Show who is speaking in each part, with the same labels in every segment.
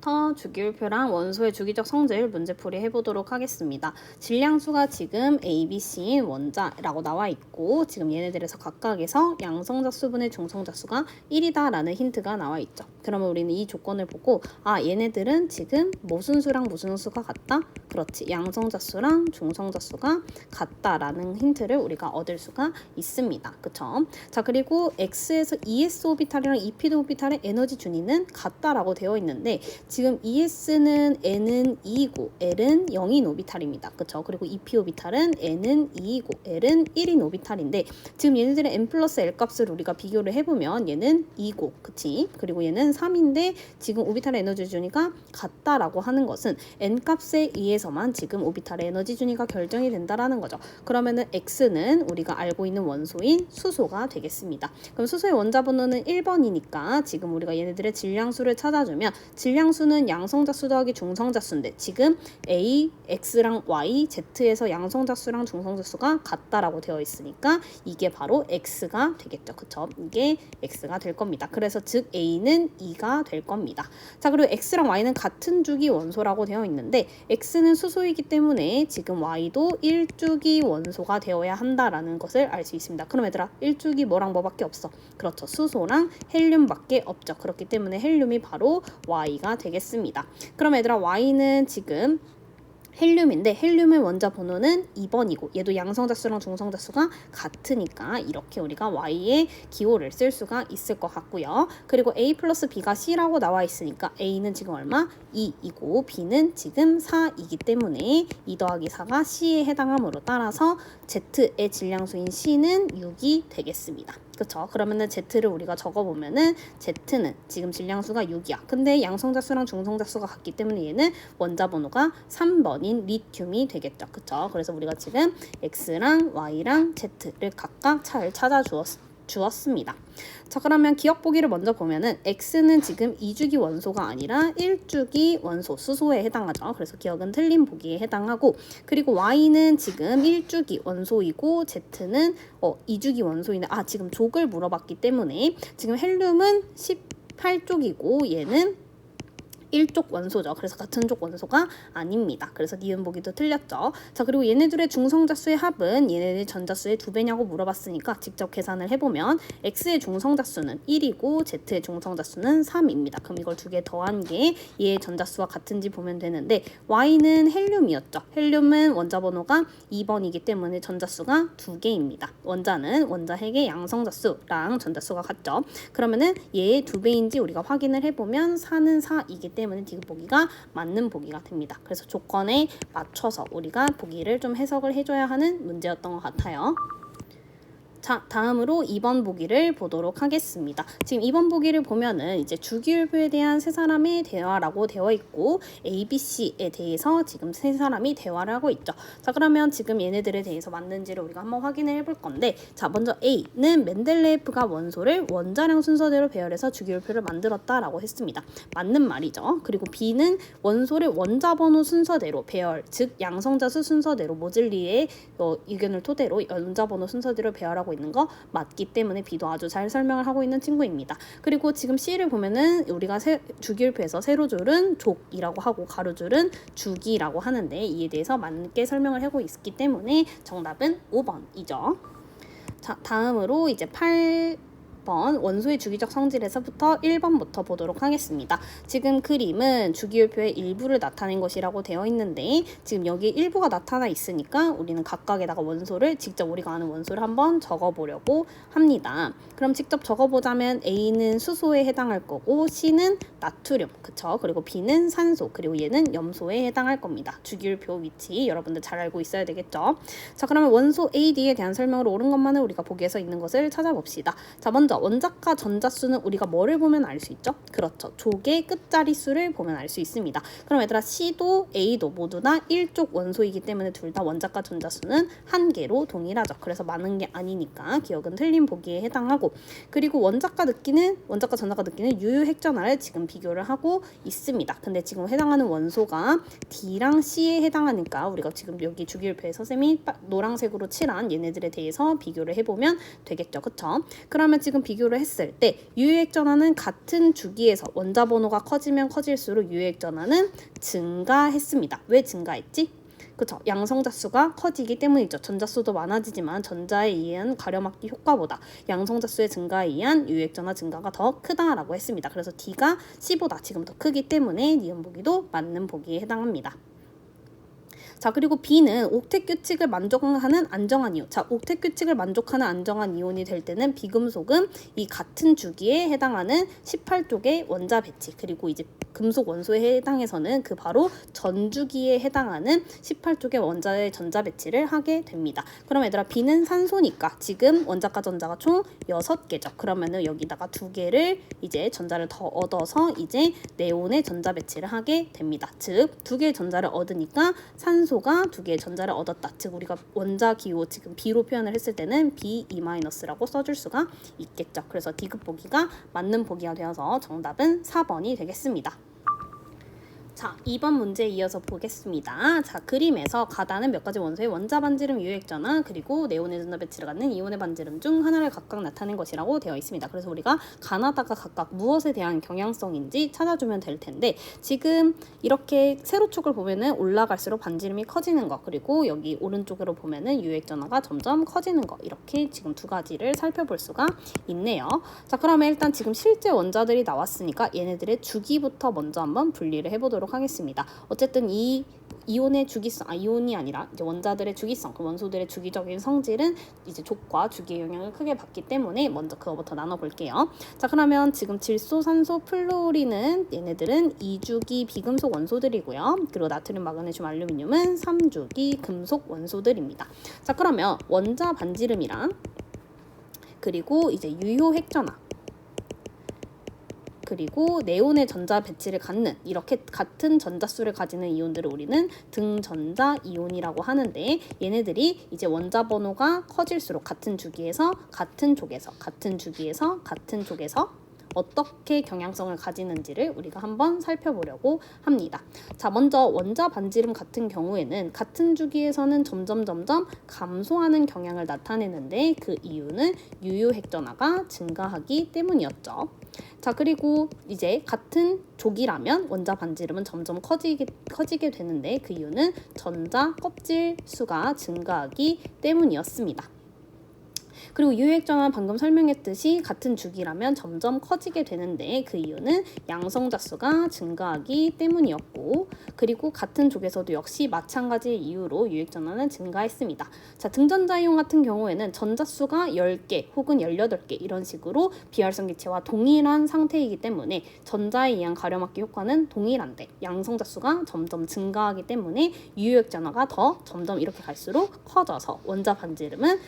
Speaker 1: 부터 주기율표랑 원소의 주기적 성질 문제풀이 해보도록 하겠습니다. 질량수가 지금 A, B, C인 원자라고 나와 있고 지금 얘네들에서 각각에서 양성자수분의 중성자수가 1이다 라는 힌트가 나와 있죠. 그러면 우리는 이 조건을 보고 얘네들은 지금 무슨 수랑 무슨 수가 같다? 그렇지, 양성자수랑 중성자수가 같다라는 힌트를 우리가 얻을 수가 있습니다. 그쵸? 자, 그리고 X에서 ES 오비탈이랑 EP 오비탈의 에너지 준위는 같다라고 되어 있는데 지금 ES는 N은 2이고 L은 0인 오비탈입니다. 그쵸? 그리고 EP 오비탈은 N은 2이고 L은 1인 오비탈인데 지금 얘네들의 N 플러스 L 값을 우리가 비교를 해보면 얘는 2고 그치? 그리고 얘는 3인데 지금 오비탈의 에너지 준위가 같다라고 하는 것은 N 값에 의해서만 지금 오비탈의 에너지 준위가 결정이 된다라는 거죠. 그러면은 X는 우리가 알고 있는 원소인 수소가 되겠습니다. 그럼 수소의 원자번호는 1번이니까 지금 우리가 얘네들의 질량수를 찾아주면 질량수는 양성자수 더하기 중성자수인데 지금 A, X랑 Y, Z에서 양성자수랑 중성자수가 같다라고 되어 있으니까 이게 바로 X가 되겠죠. 그쵸? 이게 X가 될 겁니다. 그래서 즉 A는 2가 될 겁니다. 자, 그리고 X랑 Y는 같은 주기 원소라고 되어 있는데 X는 수소이기 때문에 지금 Y도 1주기 원소가 되어야 한다라는 것을 알 수 있습니다. 그럼 얘들아 1주기 뭐랑 뭐밖에 없어? 그렇죠. 수소랑 헬륨밖에 없죠. 그렇기 때문에 헬륨이 바로 Y가 되겠습니다. 그럼 얘들아 Y는 지금 헬륨인데 헬륨의 원자 번호는 2번이고 얘도 양성자수랑 중성자수가 같으니까 이렇게 우리가 Y의 기호를 쓸 수가 있을 것 같고요. 그리고 A 플러스 B가 C라고 나와 있으니까 A는 지금 얼마? 2이고 B는 지금 4이기 때문에 2 더하기 4가 C에 해당함으로 따라서 Z의 질량수인 C는 6이 되겠습니다. 그쵸? 그러면은 Z를 우리가 적어보면은 Z는 지금 질량수가 6이야. 근데 양성자수랑 중성자수가 같기 때문에 얘는 원자 번호가 3번인 리튬이 되겠죠. 그쵸? 그래서 우리가 지금 X랑 Y랑 Z를 각각 잘 주었습니다. 자, 그러면 기억 보기를 먼저 보면은 X는 지금 2주기 원소가 아니라 1주기 원소 수소에 해당하죠. 그래서 기억은 틀린 보기에 해당하고 그리고 Y는 지금 1주기 원소이고 Z는 2주기 원소인데 지금 족을 물어봤기 때문에 지금 헬륨은 18족이고 얘는 1족 원소죠. 그래서 같은 족 원소가 아닙니다. 그래서 니은 보기도 틀렸죠. 자, 그리고 얘네들의 중성자수의 합은 얘네들 전자수의 2배냐고 물어봤으니까 직접 계산을 해보면 X의 중성자수는 1이고 Z의 중성자수는 3입니다. 그럼 이걸 두 개 더한 게 얘의 전자수와 같은지 보면 되는데 Y는 헬륨이었죠. 헬륨은 원자 번호가 2번이기 때문에 전자수가 2개입니다. 원자는 원자핵의 양성자수랑 전자수가 같죠. 그러면은 얘의 2배인지 우리가 확인을 해보면 4는 4이기 때문에 디귿 보기가 맞는 보기가 됩니다. 그래서 조건에 맞춰서 우리가 보기를 좀 해석을 해줘야 하는 문제였던 것 같아요. 자, 다음으로 2번 보기를 보도록 하겠습니다. 지금 2번 보기를 보면은 이제 주기율표에 대한 세 사람의 대화라고 되어 있고 A, B, C에 대해서 지금 세 사람이 대화를 하고 있죠. 자, 그러면 지금 얘네들에 대해서 맞는지를 우리가 한번 확인을 해볼 건데 자, 먼저 A는 멘델레예프가 원소를 원자량 순서대로 배열해서 주기율표를 만들었다라고 했습니다. 맞는 말이죠. 그리고 B는 원소를 원자 번호 순서대로 배열, 즉 양성자수 순서대로 모즐리의 의견을 토대로 원자 번호 순서대로 배열하고 있는 거 맞기 때문에 B도 아주 잘 설명을 하고 있는 친구입니다. 그리고 지금 C를 보면은 우리가 주기율표에서 세로줄은 족이라고 하고 가로줄은 주기라고 하는데 이에 대해서 맞게 설명을 하고 있기 때문에 정답은 5번이죠. 자, 다음으로 이제 8번 원소의 주기적 성질에서부터 1번부터 보도록 하겠습니다. 지금 그림은 주기율표의 일부를 나타낸 것이라고 되어 있는데 지금 여기 일부가 나타나 있으니까 우리는 각각에다가 원소를 직접 우리가 아는 원소를 한번 적어보려고 합니다. 그럼 직접 적어보자면 A는 수소에 해당할 거고 C는 나트륨, 그쵸? 그리고 B는 산소, 그리고 얘는 염소에 해당할 겁니다. 주기율표 위치 여러분들 잘 알고 있어야 되겠죠? 자, 그러면 원소 A, D에 대한 설명으로 옳은 것만을 우리가 보기에서 있는 것을 찾아봅시다. 자, 먼저 원자과 전자수는 우리가 뭐를 보면 알 수 있죠? 그렇죠. 족의 끝자리 수를 보면 알 수 있습니다. 그럼 얘들아 C도 A도 모두 다 1족 원소이기 때문에 둘 다 원자과 전자수는 한 개로 동일하죠. 그래서 많은 게 아니니까 기억은 틀린 보기에 해당하고 그리고 원자과 전자과 느끼는 유효핵전화를 지금 비교를 하고 있습니다. 근데 지금 해당하는 원소가 D랑 C에 해당하니까 우리가 지금 여기 주기율표에 선생님이 노란색으로 칠한 얘네들에 대해서 비교를 해보면 되겠죠. 그쵸? 그러면 지금 지금 비교를 했을 때 유효액 전하는 같은 주기에서 원자 번호가 커지면 커질수록 유효액 전하는 증가했습니다. 왜 증가했지? 그쵸? 양성자 수가 커지기 때문이죠. 전자수도 많아지지만 전자에 의한 가려막기 효과보다 양성자 수의 증가에 의한 유효액 전하 증가가 더 크다라고 했습니다. 그래서 D가 C보다 지금 더 크기 때문에 니은 보기도 맞는 보기에 해당합니다. 자, 그리고 B는 옥텟 규칙을 만족하는 안정한 이온. 자, 옥텟 규칙을 만족하는 안정한 이온이 될 때는 비금속은 이 같은 주기에 해당하는 18쪽의 원자 배치, 그리고 이제 금속 원소에 해당해서는 그 바로 전주기에 해당하는 18쪽의 원자의 전자 배치를 하게 됩니다. 그럼 얘들아, B는 산소니까 지금 원자과 전자가 총 6개죠. 그러면은 여기다가 2개를 이제 전자를 더 얻어서 이제 네온의 전자 배치를 하게 됩니다. 즉 2개의 전자를 얻으니까 산소가 2개의 전자를 얻었다. 즉 우리가 원자 기호 지금 B로 표현을 했을 때는 B2-라고 써줄 수가 있겠죠. 그래서 D급 보기가 맞는 보기가 되어서 정답은 4번이 되겠습니다. 자, 2번 문제 이어서 보겠습니다. 자, 그림에서 가다는 몇 가지 원소의 원자 반지름 유효액 전하 그리고 네온의 전자 배치를 갖는 이온의 반지름 중 하나를 각각 나타낸 것이라고 되어 있습니다. 그래서 우리가 가나다가 각각 무엇에 대한 경향성인지 찾아주면 될 텐데, 지금 이렇게 세로축을 보면은 올라갈수록 반지름이 커지는 거, 그리고 여기 오른쪽으로 보면은 유효액 전하가 점점 커지는 거, 이렇게 지금 두 가지를 살펴볼 수가 있네요. 자, 그러면 일단 지금 실제 원자들이 나왔으니까 얘네들의 주기부터 먼저 한번 분리를 해보도록 하겠습니다. 어쨌든 이 이온의 주기성, 이온이 아니라 이제 원자들의 주기성, 그 원소들의 주기적인 성질은 이제 족과 주기의 영향을 크게 받기 때문에 먼저 그거부터 나눠볼게요. 자, 그러면 지금 질소, 산소, 플루오린은 얘네들은 2주기 비금속 원소들이고요. 그리고 나트륨, 마그네슘, 알루미늄은 3주기 금속 원소들입니다. 자, 그러면 원자 반지름이랑 그리고 이제 유효 핵전하 그리고 네온의 전자 배치를 갖는 이렇게 같은 전자수를 가지는 이온들을 우리는 등전자 이온이라고 하는데, 얘네들이 이제 원자 번호가 커질수록 같은 주기에서 같은 쪽에서 어떻게 경향성을 가지는지를 우리가 한번 살펴보려고 합니다. 자, 먼저 원자 반지름 같은 경우에는 같은 주기에서는 점점 감소하는 경향을 나타내는데, 그 이유는 유효 핵전하가 증가하기 때문이었죠. 자, 그리고 이제 같은 족이라면 원자 반지름은 점점 커지게 되는데, 그 이유는 전자 껍질 수가 증가하기 때문이었습니다. 그리고 유효액 전하는 방금 설명했듯이 같은 주기라면 점점 커지게 되는데, 그 이유는 양성자 수가 증가하기 때문이었고, 그리고 같은 족에서도 역시 마찬가지 이유로 유효액 전하는 증가했습니다. 자, 등전자 이온 같은 경우에는 전자 수가 10개 혹은 18개 이런 식으로 비활성 기체와 동일한 상태이기 때문에 전자에 의한 가려막기 효과는 동일한데 양성자 수가 점점 증가하기 때문에 유효액 전하가 더 점점 이렇게 갈수록 커져서 원자 반지름은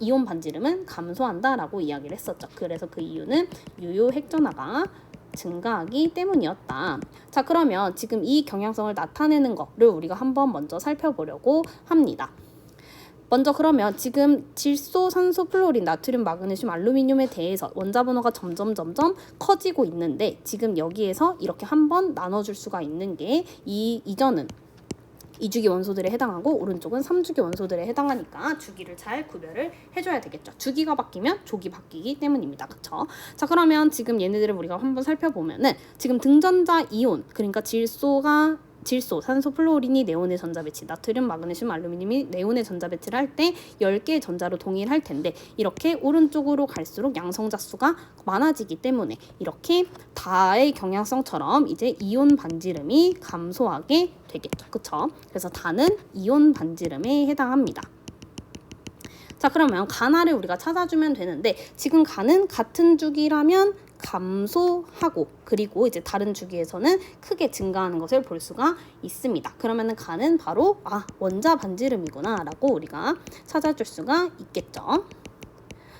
Speaker 1: 이온 반지름은 감소한다라고 이야기를 했었죠. 그래서 그 이유는 유효 핵전하가 증가하기 때문이었다. 자, 그러면 지금 이 경향성을 나타내는 거를 우리가 한번 먼저 살펴보려고 합니다. 먼저 그러면 지금 질소, 산소, 플루오린, 나트륨, 마그네슘, 알루미늄에 대해서 원자 번호가 점점 커지고 있는데, 지금 여기에서 이렇게 한번 나눠줄 수가 있는 게 이전은 2주기 원소들에 해당하고 오른쪽은 3주기 원소들에 해당하니까 주기를 잘 구별을 해줘야 되겠죠. 주기가 바뀌면 족이 바뀌기 때문입니다. 그쵸? 자, 그러면 지금 얘네들을 우리가 한번 살펴보면은 지금 등전자 이온, 그러니까 질소, 산소, 플루오린이 네온의 전자 배치, 나트륨, 마그네슘, 알루미늄이 네온의 전자 배치를 할 때 10개의 전자로 동일할 텐데, 이렇게 오른쪽으로 갈수록 양성자 수가 많아지기 때문에 이렇게 다의 경향성처럼 이제 이온 반지름이 감소하게 되겠죠. 그쵸? 그래서 다는 이온 반지름에 해당합니다. 자, 그러면 가나를 우리가 찾아주면 되는데, 지금 가는 같은 주기라면 감소하고 그리고 이제 다른 주기에서는 크게 증가하는 것을 볼 수가 있습니다. 그러면은 가는 바로 원자 반지름이구나 라고 우리가 찾아줄 수가 있겠죠.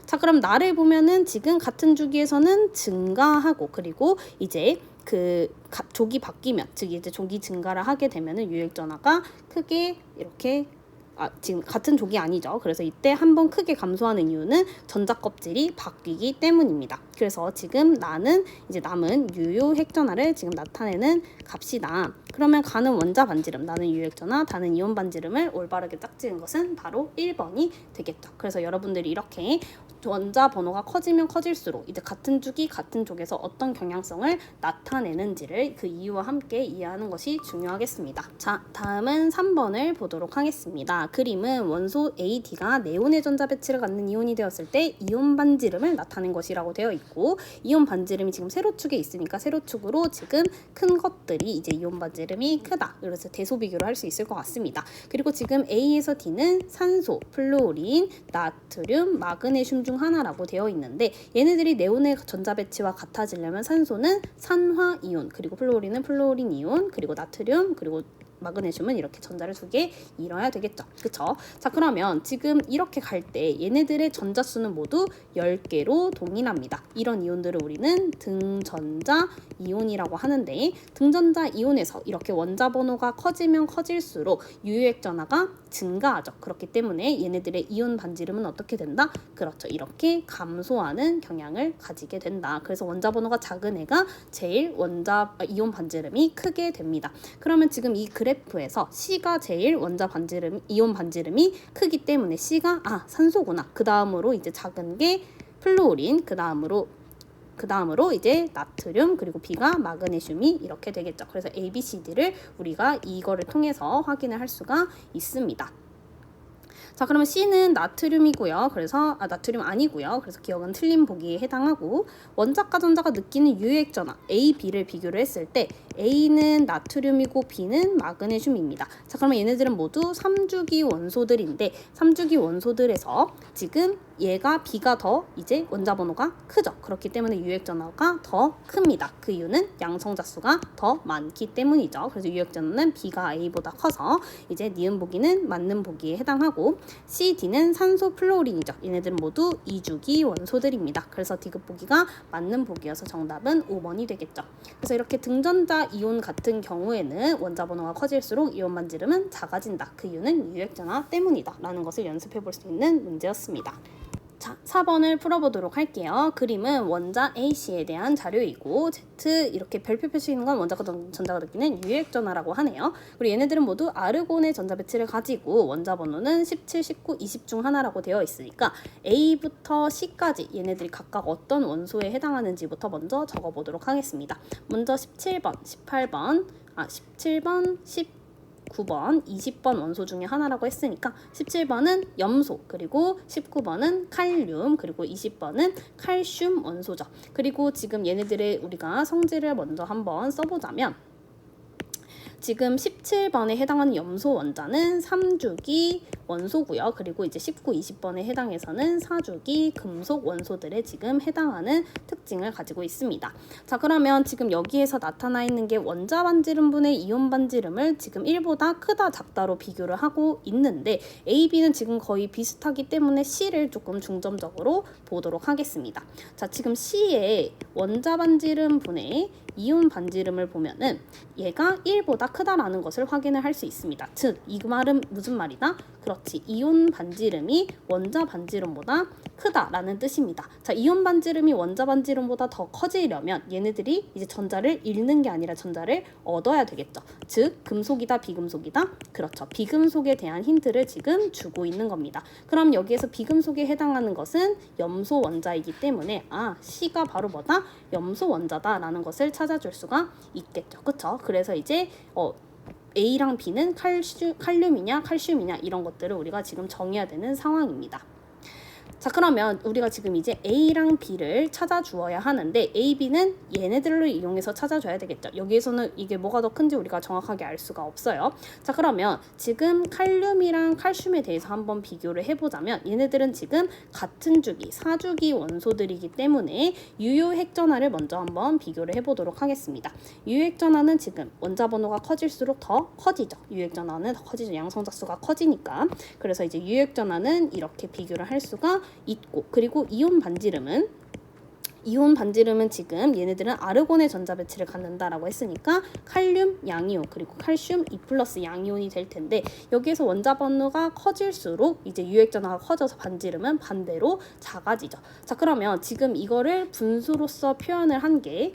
Speaker 1: 자, 그럼 나를 보면은 지금 같은 주기에서는 증가하고, 그리고 이제 그 족이 바뀌면, 즉 이제 족이 증가를 하게 되면은 유효액 전하가 크게 이렇게 지금 같은 족이 아니죠. 그래서 이때 한번 크게 감소하는 이유는 전자 껍질이 바뀌기 때문입니다. 그래서 지금 나는 이제 남은 유효 핵전하를 지금 나타내는 값이다. 그러면 가는 원자 반지름, 나는 유효핵전하, 다는 이온 반지름을 올바르게 짝지은 것은 바로 1번이 되겠죠. 그래서 여러분들이 이렇게 원자 번호가 커지면 커질수록 이제 같은 주기 같은 족에서 어떤 경향성을 나타내는지를 그 이유와 함께 이해하는 것이 중요하겠습니다. 자, 다음은 3번을 보도록 하겠습니다. 그림은 원소 AD가 네온의 전자 배치를 갖는 이온이 되었을 때 이온 반지름을 나타낸 것이라고 되어 있고, 이온 반지름이 지금 세로축에 있으니까 세로축으로 지금 큰 것들이 이제 이온 반지름이 크다. 그래서 대소 비교를 할 수 있을 것 같습니다. 그리고 지금 A에서 D는 산소, 플루오린, 나트륨, 마그네슘 중 하나라고 되어 있는데, 얘네들이 네온의 전자 배치와 같아지려면 산소는 산화 이온, 그리고 플루오린은 플루오린 이온, 그리고 나트륨, 그리고 마그네슘은 이렇게 전자를 2개 잃어야 되겠죠. 그쵸? 자, 그러면 지금 이렇게 갈 때 얘네들의 전자수는 모두 10개로 동일합니다. 이런 이온들을 우리는 등전자 이온이라고 하는데, 등전자 이온에서 이렇게 원자 번호가 커지면 커질수록 유효액 전하가 증가하죠. 그렇기 때문에 얘네들의 이온 반지름은 어떻게 된다? 그렇죠. 이렇게 감소하는 경향을 가지게 된다. 그래서 원자 번호가 작은 애가 제일 이온 반지름이 크게 됩니다. 그러면 지금 이 그래프에서 C가 제일 이온 반지름이 크기 때문에 C가 산소구나. 그 다음으로 이제 작은 게 플루오린, 그 다음으로 이제 나트륨, 그리고 B가 마그네슘이 이렇게 되겠죠. 그래서 A, B, C, D를 우리가 이거를 통해서 확인을 할 수가 있습니다. 자, 그러면 C는 나트륨이고요. 그래서 나트륨 아니고요. 그래서 기억은 틀린 보기에 해당하고, 원자과 전자가 느끼는 유효액 전하 A, B를 비교를 했을 때 A는 나트륨이고 B는 마그네슘입니다. 자, 그러면 얘네들은 모두 3주기 원소들인데 3주기 원소들에서 지금 얘가 B가 더 이제 원자 번호가 크죠. 그렇기 때문에 유효액 전하가 더 큽니다. 그 이유는 양성자 수가 더 많기 때문이죠. 그래서 유효액 전하는 B가 A보다 커서 이제 니은 보기는 맞는 보기에 해당하고, C, D는 산소 플루오린이죠. 얘네들은 모두 2주기 원소들입니다. 그래서 D급 보기가 맞는 보기여서 정답은 5번이 되겠죠. 그래서 이렇게 등전자 이온 같은 경우에는 원자 번호가 커질수록 이온 반지름은 작아진다. 그 이유는 유효액 전하 때문이다 라는 것을 연습해 볼 수 있는 문제였습니다. 자, 4번을 풀어보도록 할게요. 그림은 원자 AC에 대한 자료이고, Z 이렇게 별표 표시있는 건 원자과 전자가 느끼는 유효액 전하라고 하네요. 그리고 얘네들은 모두 아르곤의 전자 배치를 가지고 원자 번호는 17, 19, 20 중 하나라고 되어 있으니까 A부터 C까지 얘네들이 각각 어떤 원소에 해당하는지부터 먼저 적어보도록 하겠습니다. 먼저 17번, 18번, 17번, 9번, 20번 원소 중에 하나라고 했으니까 17번은 염소, 그리고 19번은 칼륨, 그리고 20번은 칼슘 원소죠. 그리고 지금 얘네들의 우리가 성질을 먼저 한번 써보자면, 지금 17번에 해당하는 염소 원자는 3주기 원소고요. 그리고 이제 19, 20번에 해당해서는 4주기 금속 원소들에 지금 해당하는 특징을 가지고 있습니다. 자, 그러면 지금 여기에서 나타나 있는 게 원자 반지름분의 이온 반지름을 지금 1보다 크다 작다로 비교를 하고 있는데, A, B는 지금 거의 비슷하기 때문에 C를 조금 중점적으로 보도록 하겠습니다. 자, 지금 C의 원자 반지름분의 이온 반지름을 보면은 얘가 1보다 크다라는 것을 확인을 할 수 있습니다. 즉, 이 말은 무슨 말이다? 그렇지, 이온 반지름이 원자 반지름보다 크다라는 뜻입니다. 자, 이온 반지름이 원자 반지름보다 더 커지려면 얘네들이 이제 전자를 잃는 게 아니라 전자를 얻어야 되겠죠. 즉, 금속이다, 비금속이다? 그렇죠. 비금속에 대한 힌트를 지금 주고 있는 겁니다. 그럼 여기에서 비금속에 해당하는 것은 염소 원자이기 때문에 C가 바로 뭐다? 염소 원자다라는 것을 찾아줄 수가 있겠죠. 그쵸? 그래서 이제 A랑 B는 칼륨이냐 칼슘이냐 이런 것들을 우리가 지금 정해야 되는 상황입니다. 자, 그러면 우리가 지금 이제 A랑 B를 찾아주어야 하는데 A, B는 얘네들을 이용해서 찾아줘야 되겠죠. 여기에서는 이게 뭐가 더 큰지 우리가 정확하게 알 수가 없어요. 자, 그러면 지금 칼륨이랑 칼슘에 대해서 한번 비교를 해보자면, 얘네들은 지금 같은 주기, 4주기 원소들이기 때문에 유효핵 전하를 먼저 한번 비교를 해보도록 하겠습니다. 유효핵 전하는 지금 원자 번호가 커질수록 더 커지죠. 유효핵 전하는 더 커지죠. 양성자 수가 커지니까. 그래서 이제 유효핵 전하는 이렇게 비교를 할 수가 있고, 그리고 이온 반지름은 이온 반지름은 지금 얘네들은 아르곤의 전자 배치를 갖는다라고 했으니까 칼륨 양이온 그리고 칼슘 2+ 양이온이 될 텐데 여기에서 원자 번호가 커질수록 이제 유액전하가 커져서 반지름은 반대로 작아지죠. 자, 그러면 지금 이거를 분수로서 표현을 한 게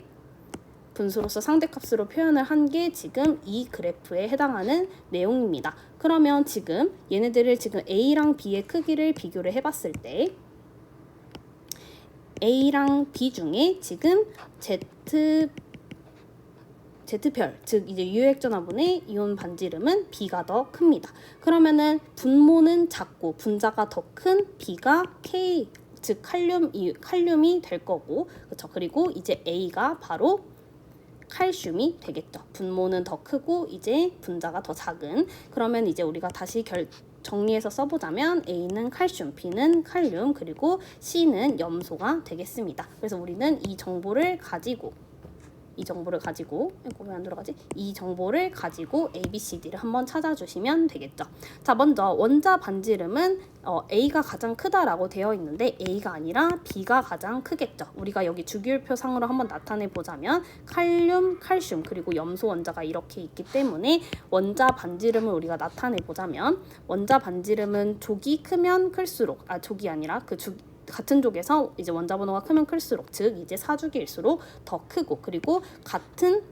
Speaker 1: 분수로서 상대값으로 표현을 한 게 지금 이 그래프에 해당하는 내용입니다. 그러면 지금 얘네들을 지금 A랑 B의 크기를 비교를 해봤을 때 A랑 B 중에 지금 Z별, 즉 이제 유액전화분의 이온 반지름은 B가 더 큽니다. 그러면은 분모는 작고 분자가 더 큰 B가 K, 즉 칼륨이 될 거고, 그렇죠? 그리고 이제 A가 바로 칼슘이 되겠죠. 분모는 더 크고 이제 분자가 더 작은. 그러면 이제 우리가 다시 정리해서 써보자면 A는 칼슘, B는 칼륨, 그리고 C는 염소가 되겠습니다. 그래서 우리는 이 정보를 가지고 이 정보를 가지고 A, B, C, D를 한번 찾아주시면 되겠죠. 자, 먼저 원자 반지름은 A가 가장 크다라고 되어 있는데 A가 아니라 B가 가장 크겠죠. 우리가 여기 주기율표상으로 한번 나타내 보자면 칼륨, 칼슘, 그리고 염소 원자가 이렇게 있기 때문에 원자 반지름을 우리가 나타내 보자면 원자 반지름은 족이 크면 클수록 족이 아니라 같은 족에서 이제 원자 번호가 크면 클수록, 즉 이제 사주기일수록 더 크고, 그리고 같은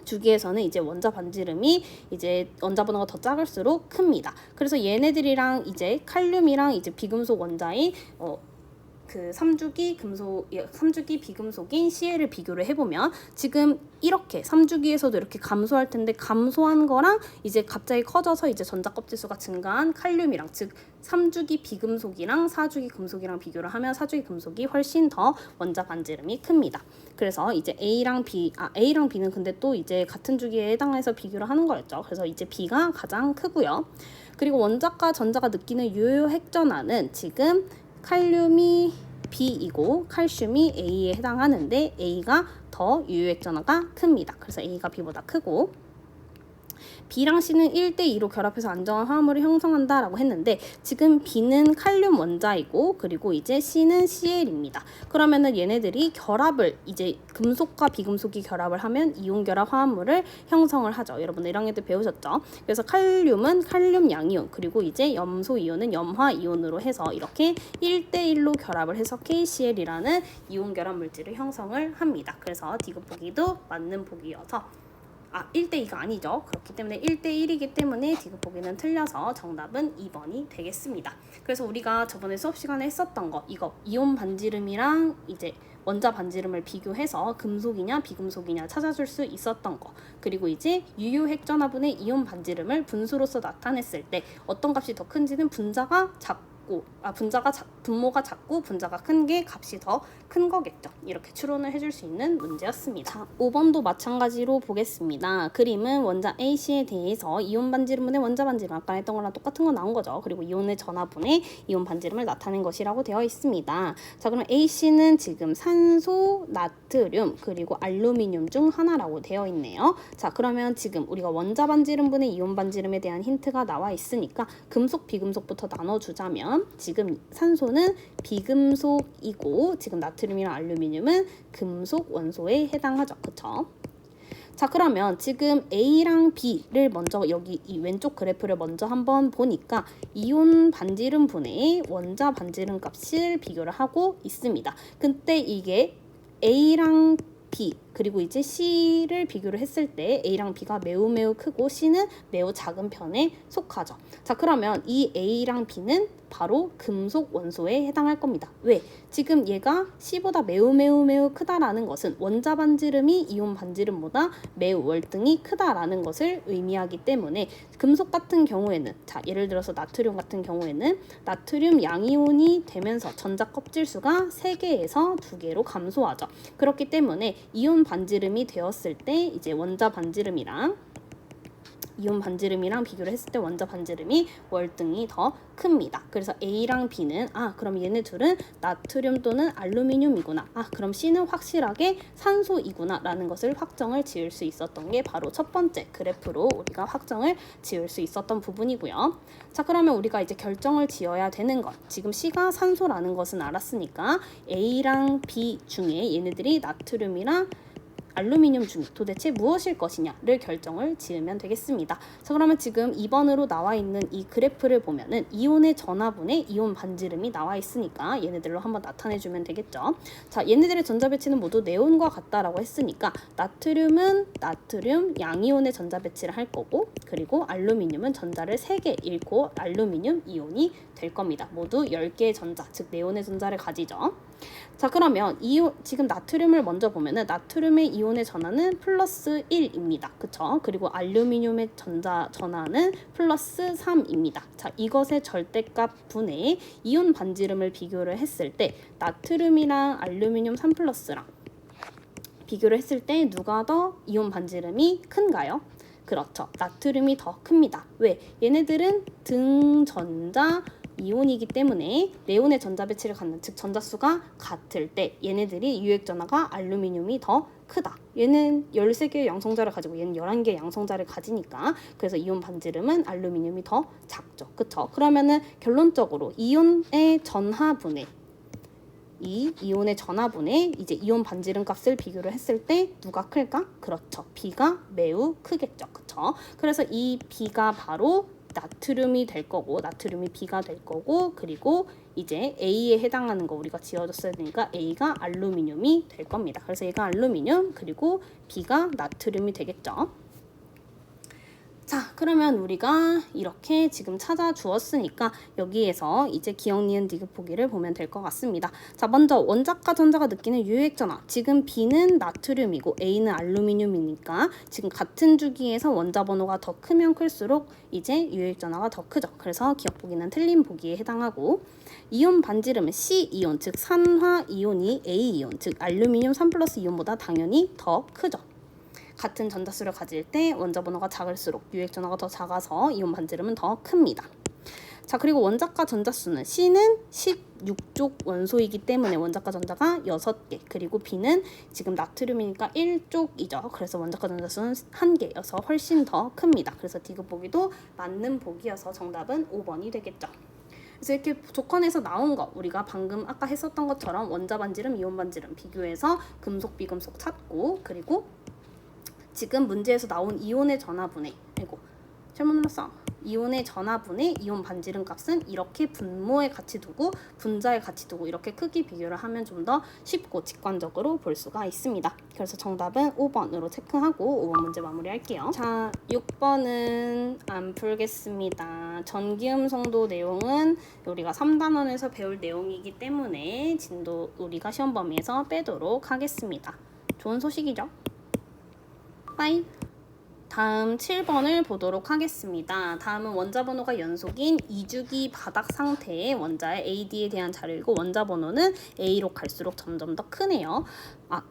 Speaker 1: 주기에서는 이제 원자 반지름이 이제 원자 번호가 더 작을수록 큽니다. 그래서 얘네들이랑 이제 칼륨이랑 이제 비금속 원자의 그 3주기 비금속인 Cl을 비교를 해보면 지금 이렇게 3주기에서도 이렇게 감소할 텐데 감소한 거랑 이제 갑자기 커져서 이제 전자 껍질수가 증가한 칼륨이랑, 즉 3주기 비금속이랑 4주기 금속이랑 비교를 하면 4주기 금속이 훨씬 더 원자 반지름이 큽니다. 그래서 이제 A랑 B는 근데 또 이제 같은 주기에 해당해서 비교를 하는 거였죠. 그래서 이제 B가 가장 크고요. 그리고 원자과 전자가 느끼는 유효 핵전하는 지금 칼륨이 B이고 칼슘이 A에 해당하는데 A가 더 유효액전하가 큽니다. 그래서 A가 B보다 크고, B랑 C는 1대2로 결합해서 안정한 화합물을 형성한다라고 했는데 지금 B는 칼륨 원자이고 그리고 이제 C는 Cl입니다. 그러면은 얘네들이 결합을 이제 금속과 비금속이 결합을 하면 이온 결합 화합물을 형성을 하죠. 여러분들 1학년 때 배우셨죠? 그래서 칼륨은 칼륨 양이온, 그리고 이제 염소 이온은 염화 이온으로 해서 이렇게 1대1로 결합을 해서 KCl이라는 이온 결합 물질을 형성을 합니다. 그래서 디귿 보기도 맞는 보기여서 1대2가 아니죠. 그렇기 때문에 1대1이기 때문에 디귿 보기는 틀려서 정답은 2번이 되겠습니다. 그래서 우리가 저번에 수업 시간에 했었던 거, 이거 이온 반지름이랑 이제 원자 반지름을 비교해서 금속이냐 비금속이냐 찾아줄 수 있었던 거, 그리고 이제 유효 핵전화분의 이온 반지름을 분수로서 나타냈을 때 어떤 값이 더 큰지는 분모가 작고 분자가 큰 게 값이 더 큰 거겠죠. 이렇게 추론을 해줄 수 있는 문제였습니다. 자, 5번도 마찬가지로 보겠습니다. 그림은 원자 AC에 대해서 이온 반지름분의 원자 반지름, 아까 했던 거랑 똑같은 거 나온 거죠. 그리고 이온의 전하분의 이온 반지름을 나타낸 것이라고 되어 있습니다. 자, 그럼 AC는 지금 산소, 나트륨, 그리고 알루미늄 중 하나라고 되어 있네요. 자, 그러면 지금 우리가 원자 반지름분의 이온 반지름에 대한 힌트가 나와 있으니까 금속, 비금속부터 나눠주자면 지금 산소는 비금속이고 지금 나트륨이랑 알루미늄은 금속 원소에 해당하죠. 그쵸? 자, 그러면 지금 A랑 B를 먼저 여기 이 왼쪽 그래프를 먼저 한번 보니까 이온 반지름 분의 원자 반지름 값을 비교를 하고 있습니다. 근데 이게 A랑 B 그리고 이제 C를 비교를 했을 때 A랑 B가 매우 크고 C는 매우 작은 편에 속하죠. 자, 그러면 이 A랑 B는 바로 금속 원소에 해당할 겁니다. 왜? 지금 얘가 C보다 매우 크다라는 것은 원자 반지름이 이온 반지름보다 매우 월등히 크다라는 것을 의미하기 때문에 금속 같은 경우에는, 자, 예를 들어서 나트륨 같은 경우에는 나트륨 양이온이 되면서 전자 껍질 수가 3개에서 2개로 감소하죠. 그렇기 때문에 이온 반지름이 되었을 때 이제 원자 반지름이랑 이온 반지름이랑 비교를 했을 때 원자 반지름이 월등히 더 큽니다. 그래서 A랑 B는 그럼 얘네 둘은 나트륨 또는 알루미늄이구나. 그럼 C는 확실하게 산소이구나 라는 것을 확정을 지을 수 있었던 게 바로 첫 번째 그래프로 우리가 확정을 지을 수 있었던 부분이고요. 자, 그러면 우리가 이제 결정을 지어야 되는 것. 지금 C가 산소라는 것은 알았으니까 A랑 B 중에 얘네들이 나트륨이랑 알루미늄 중에 도대체 무엇일 것이냐를 결정을 지으면 되겠습니다. 자, 그러면 지금 2번으로 나와 있는 이 그래프를 보면은 이온의 전하분의 이온 반지름이 나와 있으니까 얘네들로 한번 나타내주면 되겠죠. 자, 얘네들의 전자 배치는 모두 네온과 같다라고 했으니까 나트륨은 나트륨 양이온의 전자 배치를 할 거고, 그리고 알루미늄은 전자를 3개 잃고 알루미늄 이온이 될 겁니다. 모두 10개의 전자, 즉 네온의 전자를 가지죠. 자, 그러면 지금 나트륨을 먼저 보면은 나트륨의 이온의 전하는 플러스 1입니다. 그쵸? 그리고 알루미늄의 전하는 플러스 3입니다. 자, 이것의 절대값 분의 이온 반지름을 비교를 했을 때 나트륨이랑 알루미늄 3플러스랑 비교를 했을 때 누가 더 이온 반지름이 큰가요? 그렇죠. 나트륨이 더 큽니다. 왜? 얘네들은 등전자 이온이기 때문에 네온의 전자 배치를 갖는, 즉 전자수가 같을 때 얘네들이 유액전하가 알루미늄이 더 크다. 얘는 13개의 양성자를 가지고 얘는 11개의 양성자를 가지니까, 그래서 이온 반지름은 알루미늄이 더 작죠. 그쵸? 그러면은 결론적으로 이온의 전하분의 이제 이온 반지름 값을 비교를 했을 때 누가 클까? 그렇죠. B가 매우 크겠죠. 그쵸? 그래서 이 B가 바로 나트륨이 될 거고, 나트륨이 B가 될 거고, 그리고 이제 A에 해당하는 거 우리가 지어줬어야 되니까 A가 알루미늄이 될 겁니다. 그래서 얘가 알루미늄, 그리고 B가 나트륨이 되겠죠. 자, 그러면 우리가 이렇게 지금 찾아주었으니까 여기에서 이제 기억, 니은, 디귿 보기를 보면 될 것 같습니다. 자, 먼저 원자과 전자가 느끼는 유액전하. 지금 B는 나트륨이고 A는 알루미늄이니까 지금 같은 주기에서 원자 번호가 더 크면 클수록 이제 유액전하가 더 크죠. 그래서 기억 보기는 틀린 보기에 해당하고, 이온 반지름은 C이온, 즉 산화이온이 A이온, 즉 알루미늄 3플러스 이온보다 당연히 더 크죠. 같은 전자수를 가질 때 원자 번호가 작을수록 유액 전하가 더 작아서 이온 반지름은 더 큽니다. 자, 그리고 원자과 전자수는 C는 16쪽 원소이기 때문에 원자과 전자가 6개, 그리고 B는 지금 나트륨이니까 1쪽이죠. 그래서 원자과 전자수는 1개여서 훨씬 더 큽니다. 그래서 디귿 보기도 맞는 보기여서 정답은 5번이 되겠죠. 그래서 이렇게 조건에서 나온 거 우리가 방금 아까 했었던 것처럼 원자 반지름, 이온 반지름 비교해서 금속, 비금속 찾고, 그리고 지금 문제에서 나온 이온의 전하분의, 잘못 눌렀어. 이온의 전하분의 이온 반지름 값은 이렇게 분모에 같이 두고 분자에 같이 두고 이렇게 크기 비교를 하면 좀 더 쉽고 직관적으로 볼 수가 있습니다. 그래서 정답은 5번으로 체크하고 5번 문제 마무리할게요. 자, 6번은 안 풀겠습니다. 전기음성도 내용은 우리가 3단원에서 배울 내용이기 때문에 진도 우리가 시험 범위에서 빼도록 하겠습니다. 좋은 소식이죠? 빠이. 다음 7번을 보도록 하겠습니다. 다음은 원자 번호가 연속인 2주기 바닥 상태의 원자의 AD에 대한 자료이고, 원자 번호는 A로 갈수록 점점 더 크네요.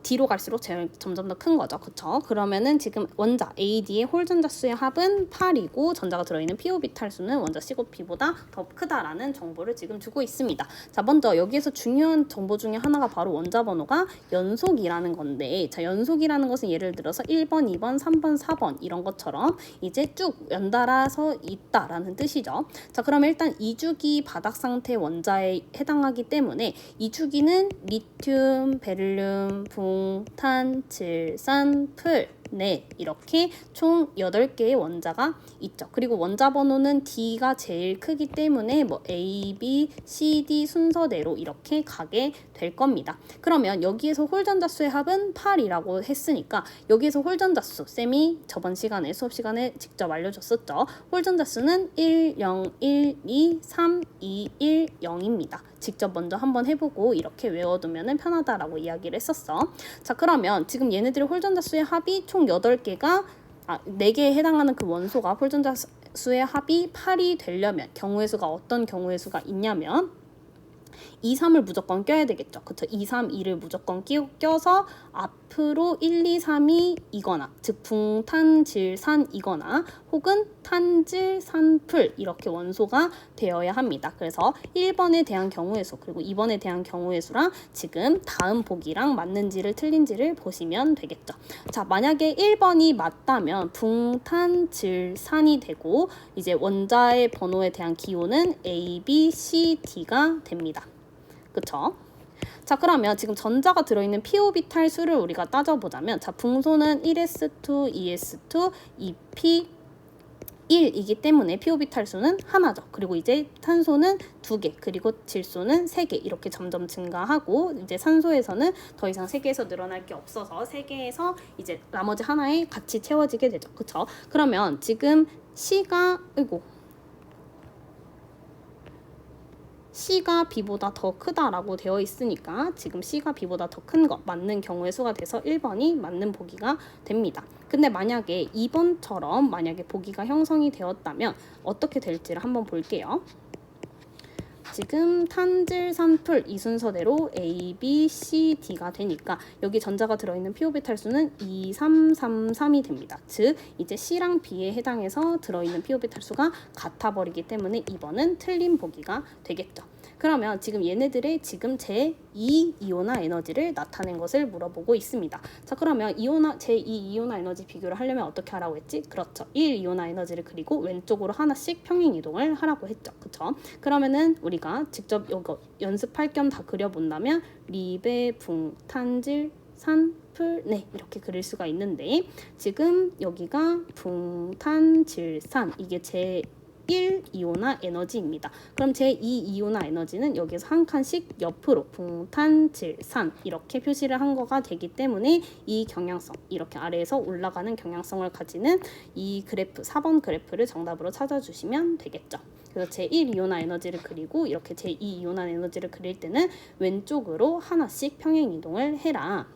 Speaker 1: D로 갈수록 점점 더 큰 거죠. 그쵸? 그러면은 지금 원자 AD의 홀 전자수의 합은 8이고 전자가 들어있는 PO비탈 수는 원자 C곱 B보다 더 크다라는 정보를 지금 주고 있습니다. 자, 먼저 여기에서 중요한 정보 중에 하나가 바로 원자 번호가 연속이라는 건데, 자, 연속이라는 것은 예를 들어서 1번, 2번, 3번, 4번 이런 것처럼 이제 쭉 연달아서 있다라는 뜻이죠. 자, 그러면 일단 2주기 바닥 상태 원자에 해당하기 때문에 2주기는 리튬, 베릴륨, 붕, 탄, 질산, 풀, 네, 이렇게 총 8개의 원자가 있죠. 그리고 원자 번호는 D가 제일 크기 때문에 뭐 A, B, C, D 순서대로 이렇게 가게 될 겁니다. 그러면 여기에서 홀전자수의 합은 8이라고 했으니까 여기에서 홀전자수, 쌤이 저번 시간에 수업 시간에 직접 알려줬었죠. 홀전자수는 1, 0, 1, 2, 3, 2, 1, 0입니다. 직접 먼저 한번 해보고 이렇게 외워두면 편하다라고 이야기를 했었어. 자, 그러면 지금 얘네들의 홀전자수의 합이 총 8개가 4개에 해당하는 그 원소가 홀전자수의 합이 8이 되려면 경우의 수가 어떤 경우의 수가 있냐면 2, 3을 무조건 껴야 되겠죠. 그쵸? 2, 3, 2를 무조건 껴서 앞으로 1, 2, 3이 이거나, 즉 붕탄, 질산이거나 혹은 탄질, 산풀 이렇게 원소가 되어야 합니다. 그래서 1번에 대한 경우의 수 그리고 2번에 대한 경우의 수랑 지금 다음 보기랑 맞는지를 틀린지를 보시면 되겠죠. 자, 만약에 1번이 맞다면 붕탄질산이 되고 이제 원자의 번호에 대한 기호는 A, B, C, D가 됩니다. 그쵸? 자, 그러면 지금 전자가 들어있는 p오비탈 수를 우리가 따져보자면 자, 붕소는 1s2, 2s2, 2p 1이기 때문에 p오비탈 수는 하나죠. 그리고 이제 탄소는 2개, 그리고 질소는 3개 이렇게 점점 증가하고 이제 산소에서는 더 이상 3개에서 늘어날 게 없어서 3개에서 이제 나머지 하나에 같이 채워지게 되죠. 그쵸? 그러면 지금 C가 B보다 더 크다라고 되어 있으니까 지금 C가 B보다 더 큰 거 맞는 경우의 수가 돼서 1번이 맞는 보기가 됩니다. 근데 만약에 2번처럼 만약에 보기가 형성이 되었다면 어떻게 될지를 한번 볼게요. 지금 탄질, 산풀 이 순서대로 A, B, C, D가 되니까 여기 전자가 들어있는 p오비탈 수는 2, 3, 3, 3이 됩니다. 즉 이제 C랑 B에 해당해서 들어있는 p오비탈 수가 같아버리기 때문에 2번은 틀린 보기가 되겠죠. 그러면 지금 얘네들의 지금 제2이온화 에너지를 나타낸 것을 물어보고 있습니다. 자, 그러면 제2이온화 에너지 비교를 하려면 어떻게 하라고 했지? 그렇죠. 1이온화 에너지를 그리고 왼쪽으로 하나씩 평행 이동을 하라고 했죠. 그쵸? 그러면은 우리가 직접 이거 연습할 겸 다 그려본다면 리베, 붕, 탄질, 산, 풀, 네 이렇게 그릴 수가 있는데 지금 여기가 붕, 탄, 질, 산 이게 제 1이온화 에너지입니다. 그럼 제2이온화 에너지는 여기서 한 칸씩 옆으로 붕탄, 질, 산 이렇게 표시를 한 거가 되기 때문에 이 경향성 이렇게 아래에서 올라가는 경향성을 가지는 이 그래프 4번 그래프를 정답으로 찾아주시면 되겠죠. 그래서 제1이온화 에너지를 그리고 이렇게 제2이온화 에너지를 그릴 때는 왼쪽으로 하나씩 평행 이동을 해라.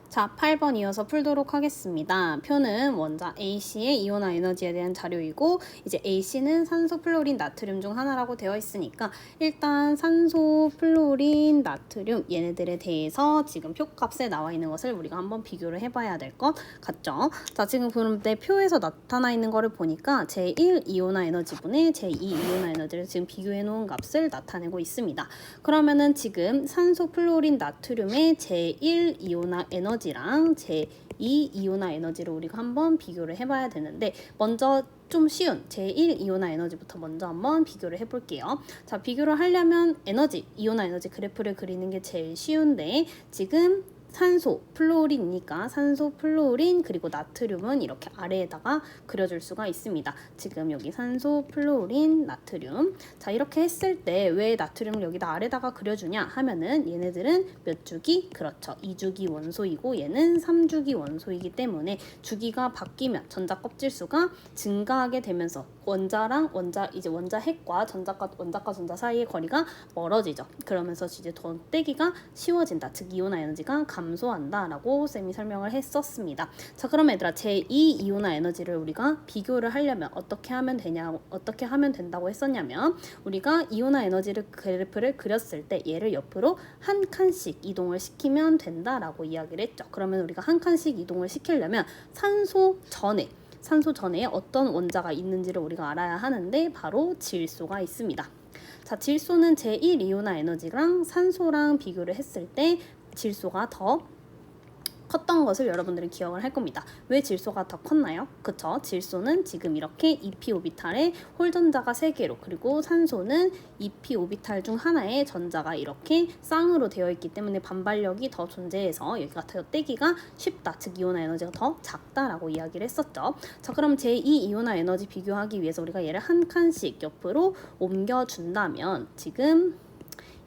Speaker 1: 자, 8번 이어서 풀도록 하겠습니다. 표는 원자 AC의 이온화 에너지에 대한 자료이고 이제 AC는 산소, 플로린, 나트륨 중 하나라고 되어 있으니까 일단 산소, 플로린, 나트륨 얘네들에 대해서 지금 표값에 나와 있는 것을 우리가 한번 비교를 해봐야 될 것 같죠. 자, 지금 그런데 표에서 나타나 있는 거를 보니까 제1이온화 에너지분의 제2이온화 에너지를 지금 비교해 놓은 값을 나타내고 있습니다. 그러면은 지금 산소, 플로린, 나트륨의 제1이온화 에너지 랑 제2이온화 에너지를 우리가 한번 비교를 해봐야 되는데 먼저 좀 쉬운 제1이온화 에너지부터 먼저 한번 비교를 해볼게요. 자, 비교를 하려면 이온화 에너지 그래프를 그리는 게 제일 쉬운데 지금 산소, 플로린이니까 산소, 플로린 그리고 나트륨은 이렇게 아래에다가 그려줄 수가 있습니다. 지금 여기 산소, 플로린, 나트륨 자 이렇게 했을 때 왜 나트륨을 여기다 아래다가 그려주냐 하면은 얘네들은 몇 주기? 그렇죠. 2주기 원소이고 얘는 3주기 원소이기 때문에 주기가 바뀌면 전자 껍질 수가 증가하게 되면서 원자랑 이제 원자 핵과 원자과 전자 사이의 거리가 멀어지죠. 그러면서 이제 더 떼기가 쉬워진다. 즉 이온화 에너지가 감소한다라고 쌤이 설명을 했었습니다. 자, 그럼 얘들아 제2이온화 에너지를 우리가 비교를 하려면 어떻게 하면 된다고 했었냐면 우리가 이온화 에너지를 그래프를 그렸을 때 얘를 옆으로 한 칸씩 이동을 시키면 된다라고 이야기를 했죠. 그러면 우리가 한 칸씩 이동을 시키려면 산소 전에 어떤 원자가 있는지를 우리가 알아야 하는데 바로 질소가 있습니다. 자, 질소는 제1이온화 에너지랑 산소랑 비교를 했을 때 질소가 더 컸던 것을 여러분들은 기억을 할 겁니다. 왜 질소가 더 컸나요? 그쵸? 질소는 지금 이렇게 2p 오비탈에 홀전자가 3개로 그리고 산소는 2p 오비탈 중 하나에 전자가 이렇게 쌍으로 되어 있기 때문에 반발력이 더 존재해서 여기가 더 떼기가 쉽다. 즉 이온화 에너지가 더 작다라고 이야기를 했었죠. 자, 그럼 제2이온화 에너지 비교하기 위해서 우리가 얘를 한 칸씩 옆으로 옮겨준다면 지금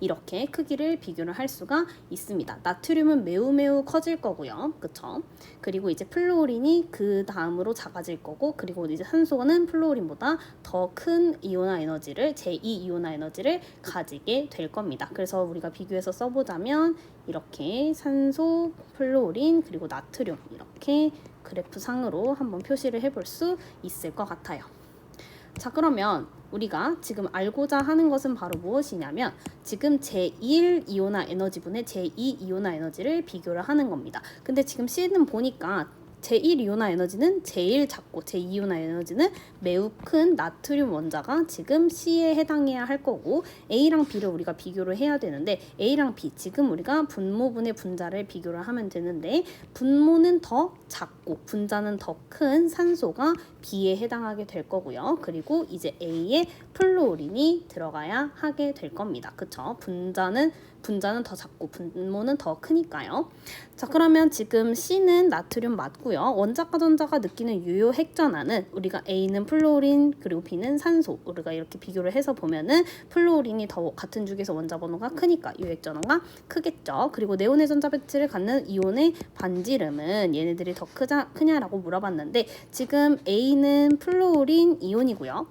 Speaker 1: 이렇게 크기를 비교를 할 수가 있습니다. 나트륨은 매우 커질 거고요. 그쵸? 그리고 이제 플로린이 그 다음으로 작아질 거고 그리고 이제 산소는 플로린보다 더 큰 이온화 에너지를 제2이온화 에너지를 가지게 될 겁니다. 그래서 우리가 비교해서 써보자면 이렇게 산소, 플로린 그리고 나트륨 이렇게 그래프상으로 한번 표시를 해볼 수 있을 것 같아요. 자, 그러면 우리가 지금 알고자 하는 것은 바로 무엇이냐면 지금 제1이온화 에너지분의 제2이온화 에너지를 비교를 하는 겁니다. 근데 지금 C는 보니까 제1이온화 에너지는 제일 작고 제2이온화 에너지는 매우 큰 나트륨 원자가 지금 C에 해당해야 할 거고 A랑 B를 우리가 비교를 해야 되는데 A랑 B 지금 우리가 분모분의 분자를 비교를 하면 되는데 분모는 더 작고 분자는 더 큰 산소가 B에 해당하게 될 거고요. 그리고 이제 A에 플루오린이 들어가야 하게 될 겁니다. 그쵸? 분자는 더 작고 분모는 더 크니까요. 자, 그러면 지금 C는 나트륨 맞고요. 원자과 전자가 느끼는 유효 핵전하는 우리가 A는 플루오린 그리고 B는 산소 우리가 이렇게 비교를 해서 보면은 플루오린이 더 같은 주기에서 원자 번호가 크니까 유효핵전하가 크겠죠. 그리고 네온의 전자 배치를 갖는 이온의 반지름은 얘네들이 더 크냐라고 물어봤는데 지금 A는 플루오린 이온이고요.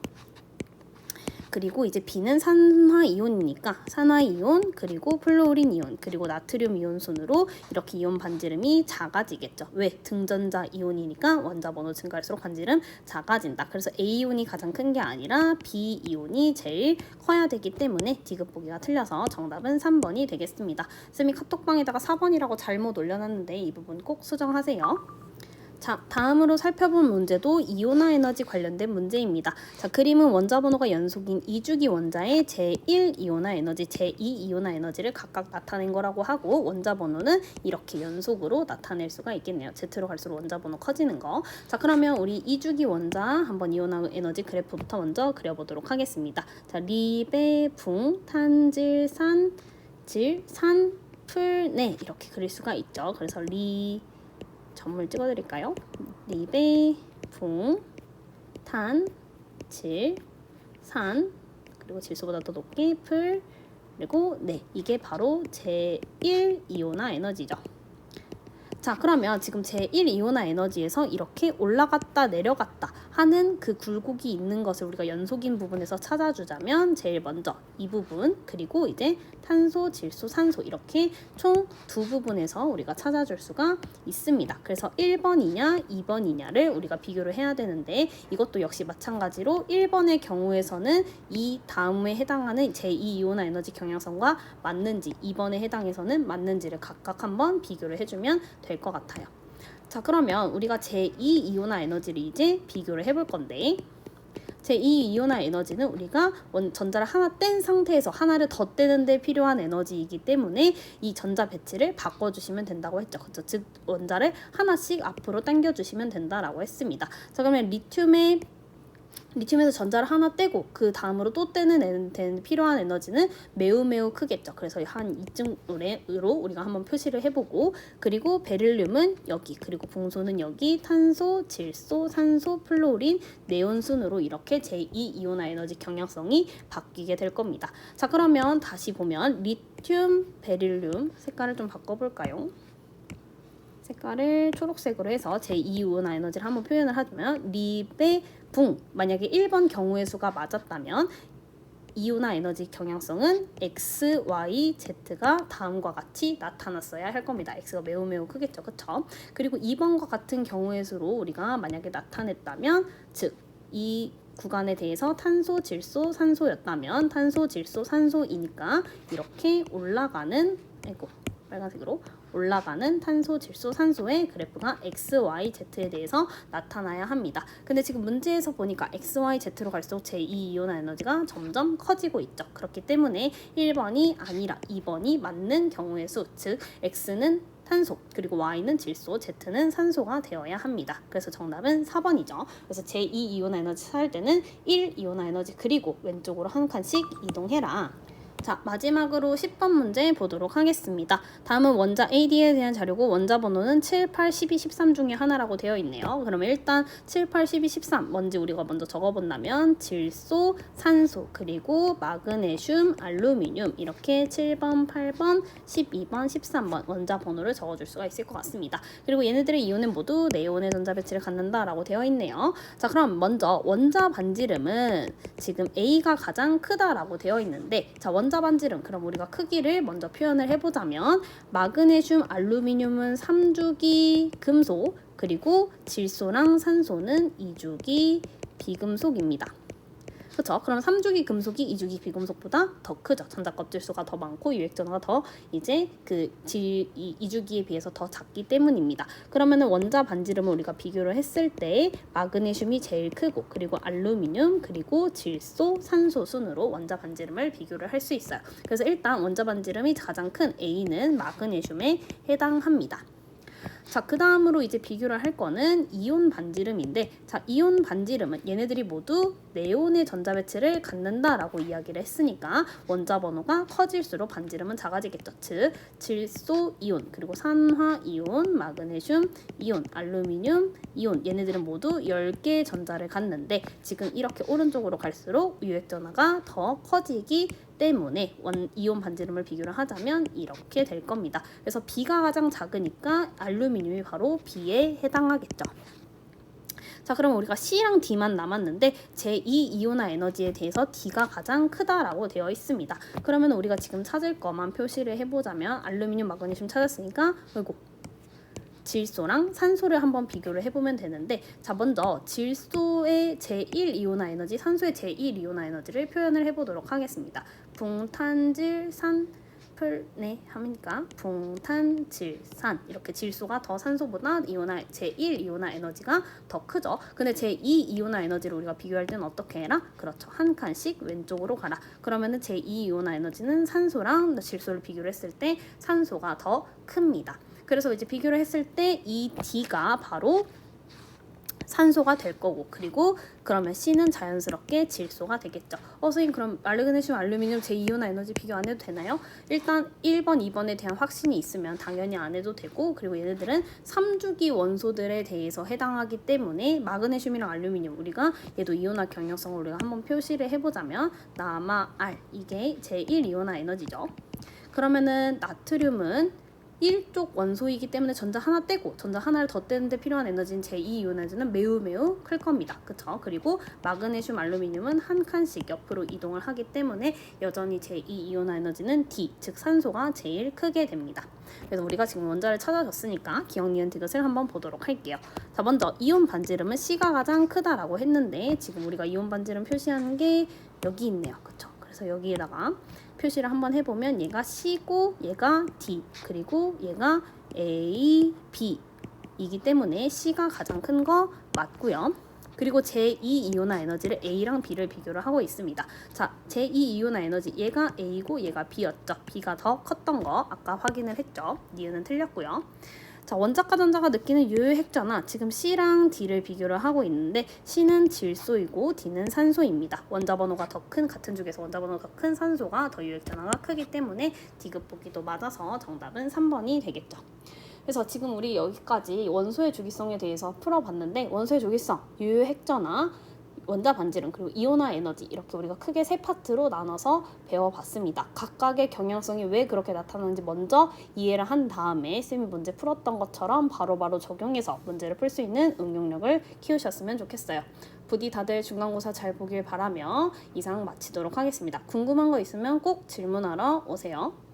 Speaker 1: 그리고 이제 B는 산화이온이니까 산화이온 그리고 플루오린 이온 그리고 나트륨 이온 순으로 이렇게 이온 반지름이 작아지겠죠. 왜? 등전자 이온이니까 원자 번호 증가할수록 반지름 작아진다. 그래서 A이온이 가장 큰 게 아니라 B이온이 제일 커야 되기 때문에 디귿 보기가 틀려서 정답은 3번이 되겠습니다. 쌤이 카톡방에다가 4번이라고 잘못 올려놨는데 이 부분 꼭 수정하세요. 자, 다음으로 살펴본 문제도 이온화 에너지 관련된 문제입니다. 자, 그림은 원자 번호가 연속인 2주기 원자의 제1 이온화 에너지, 제2 이온화 에너지를 각각 나타낸 거라고 하고 원자 번호는 이렇게 연속으로 나타낼 수가 있겠네요. Z로 갈수록 원자 번호 커지는 거. 자, 그러면 우리 2주기 원자 한번 이온화 에너지 그래프부터 먼저 그려보도록 하겠습니다. 자, 리베, 붕, 탄질, 산, 질, 산, 풀, 네 이렇게 그릴 수가 있죠. 그래서 점을 찍어드릴까요? 리베, 붕, 탄, 질, 산, 그리고 질소보다 더 높게 풀, 그리고 네, 이게 바로 제1 이온화 에너지죠. 자, 그러면 지금 제1 이온화 에너지에서 이렇게 올라갔다 내려갔다 하는 그 굴곡이 있는 것을 우리가 연속인 부분에서 찾아주자면 제일 먼저 이 부분 그리고 이제 탄소, 질소, 산소 이렇게 총 두 부분에서 우리가 찾아줄 수가 있습니다. 그래서 1번이냐 2번이냐를 우리가 비교를 해야 되는데 이것도 역시 마찬가지로 1번의 경우에서는 이 다음에 해당하는 제2 이온화 에너지 경향성과 맞는지 2번에 해당해서는 맞는지를 각각 한번 비교를 해주면 될 것 같아요. 자, 그러면 우리가 제2 이온화 에너지를 이제 비교를 해볼 건데 제2 이온화 에너지는 우리가 전자를 하나 뗀 상태에서 하나를 더 떼는 데 필요한 에너지이기 때문에 이 전자 배치를 바꿔주시면 된다고 했죠. 그렇죠? 즉 원자를 하나씩 앞으로 당겨주시면 된다라고 했습니다. 자, 그러면 리튬에서 전자를 하나 떼고 그 다음으로 또 떼는 필요한 에너지는 매우 크겠죠. 그래서 한 이쯤으로 우리가 한번 표시를 해보고 그리고 베릴륨은 여기 그리고 봉소는 여기 탄소, 질소, 산소, 플루오린, 네온 순으로 이렇게 제2 이온화 에너지 경향성이 바뀌게 될 겁니다. 자, 그러면 다시 보면 리튬, 베릴륨 색깔을 좀 바꿔볼까요? 색깔을 초록색으로 해서 제2 이온화 에너지를 한번 표현을 하면 리베 붕 만약에 1번 경우의 수가 맞았다면 이온화 에너지 경향성은 X, Y, Z가 다음과 같이 나타났어야 할 겁니다. X가 매우 크겠죠. 그쵸? 그리고 2번과 같은 경우의 수로 우리가 만약에 나타냈다면 즉 이 구간에 대해서 탄소, 질소, 산소였다면 탄소, 질소, 산소이니까 이렇게 올라가는 빨간색으로 올라가는 탄소, 질소, 산소의 그래프가 X, Y, Z에 대해서 나타나야 합니다. 근데 지금 문제에서 보니까 X, Y, Z로 갈수록 제2 이온화 에너지가 점점 커지고 있죠. 그렇기 때문에 1번이 아니라 2번이 맞는 경우의 수, 즉 X는 탄소, 그리고 Y는 질소, Z는 산소가 되어야 합니다. 그래서 정답은 4번이죠. 그래서 제2 이온화 에너지 찾을 때는 1 이온화 에너지 그리고 왼쪽으로 한 칸씩 이동해라. 자, 마지막으로 10번 문제 보도록 하겠습니다. 다음은 원자 AD에 대한 자료고 원자 번호는 7, 8, 12, 13 중에 하나라고 되어 있네요. 그러면 일단 7, 8, 12, 13 뭔지 우리가 먼저 적어본다면 질소, 산소, 그리고 마그네슘, 알루미늄 이렇게 7번, 8번, 12번, 13번 원자 번호를 적어줄 수가 있을 것 같습니다. 그리고 얘네들의 이온은 모두 네온의 전자 배치를 갖는다라고 되어 있네요. 자, 그럼 먼저 원자 반지름은 지금 A가 가장 크다라고 되어 있는데 자, 원자 반지름 그럼 우리가 크기를 먼저 표현을 해보자면 마그네슘, 알루미늄은 3주기 금속 그리고 질소랑 산소는 2주기 비금속입니다. 그쵸? 그럼 3주기 금속이 2주기 비금속보다 더 크죠. 전자 껍질 수가 더 많고 유액 전하가 더 이제 그 2주기에 비해서 더 작기 때문입니다. 그러면은 원자 반지름을 우리가 비교를 했을 때 마그네슘이 제일 크고 그리고 알루미늄 그리고 질소, 산소 순으로 원자 반지름을 비교를 할 수 있어요. 그래서 일단 원자 반지름이 가장 큰 A는 마그네슘에 해당합니다. 자, 그 다음으로 이제 비교를 할 거는 이온 반지름인데, 자, 이온 반지름은 얘네들이 모두 네온의 전자 배치를 갖는다라고 이야기를 했으니까 원자 번호가 커질수록 반지름은 작아지겠죠. 즉, 질소 이온, 그리고 산화 이온, 마그네슘 이온, 알루미늄 이온 얘네들은 모두 10개의 전자를 갖는데 지금 이렇게 오른쪽으로 갈수록 유액 전하가 더 커지기 때문에 이온 반지름을 비교를 하자면 이렇게 될 겁니다. 그래서 B가 가장 작으니까 알루미늄이 바로 B에 해당하겠죠. 자, 그러면 우리가 C랑 D만 남았는데 제2 이온화 에너지에 대해서 D가 가장 크다라고 되어 있습니다. 그러면 우리가 지금 찾을 것만 표시를 해보자면 알루미늄, 마그네슘 찾았으니까 질소랑 산소를 한번 비교를 해보면 되는데, 자, 먼저 질소의 제1 이온화 에너지, 산소의 제1 이온화 에너지를 표현을 해보도록 하겠습니다. 붕탄질산 네 하니까 붕탄질산, 이렇게 질소가 더 산소보다 제1 이온화 에너지가 더 크죠. 근데 제2 이온화 에너지를 우리가 비교할 때는 어떻게 해라? 그렇죠. 한 칸씩 왼쪽으로 가라. 그러면은 제2 이온화 에너지는 산소랑 질소를 비교를 했을 때 산소가 더 큽니다. 그래서 이제 비교를 했을 때 이 D가 바로 산소가 될 거고, 그리고 그러면 C는 자연스럽게 질소가 되겠죠. 선생님, 그럼 마그네슘, 알루미늄 제2이온화 에너지 비교 안 해도 되나요? 일단 1번, 2번에 대한 확신이 있으면 당연히 안 해도 되고, 그리고 얘네들은 3주기 원소들에 대해서 해당하기 때문에 마그네슘이랑 알루미늄, 우리가 얘도 이온화 경향성을 우리가 한번 표시를 해보자면 남아 R, 이게 제1 이온화 에너지죠. 그러면은 나트륨은 1쪽 원소이기 때문에 전자 하나 떼고 전자 하나를 더 떼는데 필요한 에너지인 제2 이온 에너지는 매우 클 겁니다. 그쵸? 그리고 마그네슘, 알루미늄은 한 칸씩 옆으로 이동을 하기 때문에 여전히 제2 이온화 에너지는 D, 즉 산소가 제일 크게 됩니다. 그래서 우리가 지금 원자를 찾아줬으니까 기억, 니은, 디귿을 한번 보도록 할게요. 자, 먼저 이온 반지름은 C가 가장 크다라고 했는데 지금 우리가 이온 반지름 표시하는 게 여기 있네요. 그쵸? 그래서 여기에다가 표시를 한번 해보면 얘가 C고 얘가 D, 그리고 얘가 A, B 이기 때문에 C가 가장 큰 거 맞고요. 그리고 제2 이온화 에너지를 A랑 B를 비교를 하고 있습니다. 자, 제2 이온화 에너지 얘가 A고 얘가 B였죠. B가 더 컸던 거 아까 확인을 했죠. 니은은 틀렸고요. 자, 원자과 전자가 느끼는 유효핵전화, 지금 C랑 D를 비교를 하고 있는데 C는 질소이고 D는 산소입니다. 원자 번호가 더 큰, 같은 중에서 원자 번호가 더 큰 산소가 더 유효핵전화가 크기 때문에 디귿 보기도 맞아서 정답은 3번이 되겠죠. 그래서 지금 우리 여기까지 원소의 주기성에 대해서 풀어봤는데, 원소의 주기성, 유효핵전화, 원자 반지름, 그리고 이온화 에너지, 이렇게 우리가 크게 세 파트로 나눠서 배워봤습니다. 각각의 경향성이 왜 그렇게 나타나는지 먼저 이해를 한 다음에 쌤이 문제 풀었던 것처럼 바로바로 적용해서 문제를 풀 수 있는 응용력을 키우셨으면 좋겠어요. 부디 다들 중간고사 잘 보길 바라며 이상 마치도록 하겠습니다. 궁금한 거 있으면 꼭 질문하러 오세요.